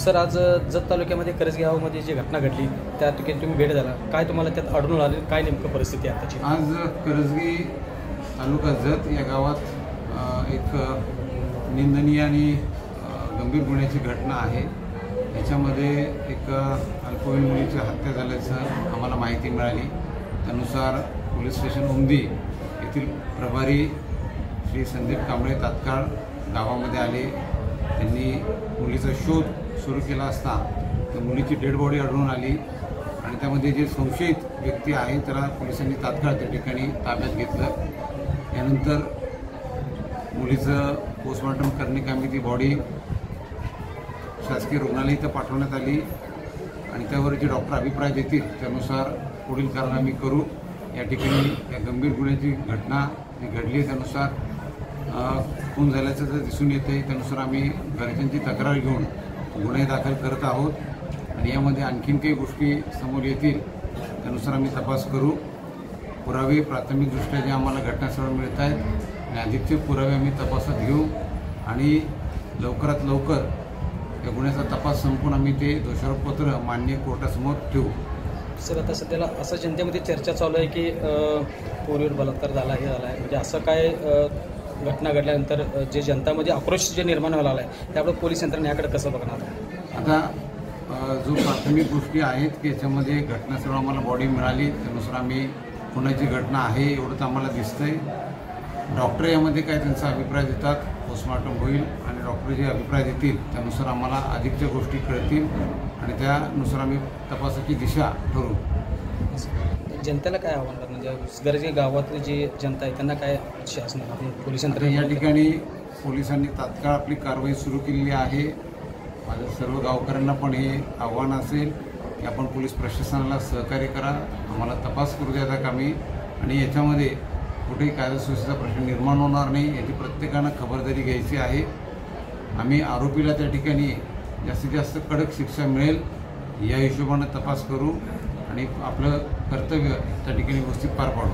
Sir, आज जत तालुक्यामध्ये करंजगावमध्ये जी घटना घडली त्या ठिकाणी तुम्ही भेट झाला, काय तुम्हाला त्यात आढळून आले, काय नेमकं परिस्थिती आहे आताची? आज करंजगी तालुका जत या गावात एक निंदनीय आणि गंभीर गुन्ह्याची घटना आहे। याच्यामध्ये एक अल्पवयीन मुलीची हत्या झाल्याचं आम्हाला माहिती मिळाली। त्यानुसार पोलीस स्टेशन उमदी येथील प्रभारी श्री संदीप कांबळे तात्काळ गावामध्ये आले। त्यांनी मुलीचा शोध सुरू केला असता त्या मुलीची डेड बॉडी आढळून आली आणि त्यामध्ये जे संशयित व्यक्ती आहे त्याला पोलिसांनी तात्काळ त्या ठिकाणी ताब्यात घेतलं। यानंतर मुलीचं पोस्टमॉर्टम करण्याकामी ती बॉडी शासकीय रुग्णालय इथं पाठवण्यात आली आणि त्यावर जे डॉक्टर अभिप्राय देतील त्यानुसार पुढील कारवाई आम्ही करू। या ठिकाणी या गंभीर गुन्ह्याची घटना जी घडली त्यानुसार खून झाल्याचं जर दिसून येते त्यानुसार आम्ही घरच्यांची तक्रार घेऊन गुन्हे दाखल करत आहोत आणि यामध्ये आणखीन काही गोष्टी समोर येतील त्यानुसार आम्ही तपास करू। पुरावे प्राथमिकदृष्ट्या जे आम्हाला घटनास्थळावर मिळत आहेत आणि अधिकचे पुरावे आम्ही तपासात घेऊ आणि लवकरात लवकर या गुन्ह्याचा तपास संपून आम्ही ते दोषारोपपत्र माननीय कोर्टासमोर ठेवू। सर, आता सध्याला असं जनतेमध्ये चर्चा चालू आहे की पोरीवर बलात्कार झाला, हे झाला आहे, म्हणजे असं काय घटना घडल्यानंतर जे जनतामध्ये आक्रोश जे निर्माण व्हायला आहे त्यामुळे पोलीस यंत्रणा याकडे कसं बघणार? आता जो प्राथमिक गोष्टी आहेत की याच्यामध्ये घटनास्थळ आम्हाला बॉडी मिळाली त्यानुसार आम्ही खुनाची घटना आहे एवढंच आम्हाला दिसतंय। डॉक्टर यामध्ये काय त्यांचा अभिप्राय देतात, पोस्टमॉर्टम होईल आणि डॉक्टर जे अभिप्राय देतील त्यानुसार आम्हाला अधिकच्या गोष्टी कळतील आणि त्यानुसार आम्ही तपासाची दिशा ठरवू। जनतेला काय आव्हान करणार, म्हणजे गरजे गावातली जी जनता आहे त्यांना काय शासन पोलिसांना? या ठिकाणी पोलिसांनी तात्काळ आपली कारवाई सुरू केलेली आहे। माझ्या सर्व गावकऱ्यांना पण हे आव्हान असेल की आपण पोलीस प्रशासनाला सहकार्य करा, आम्हाला तपास करू द्या कामी आणि याच्यामध्ये कुठेही कायदा सुव्यवस्थेचा प्रश्न निर्माण होणार नाही याची प्रत्येकानं खबरदारी घ्यायची आहे। आम्ही आरोपीला त्या ठिकाणी जास्तीत जास्त कडक शिक्षा मिळेल या हिशोबानं तपास करू आणि आपलं कर्तव्य त्या ठिकाणी व्यवस्थित पार पाडू।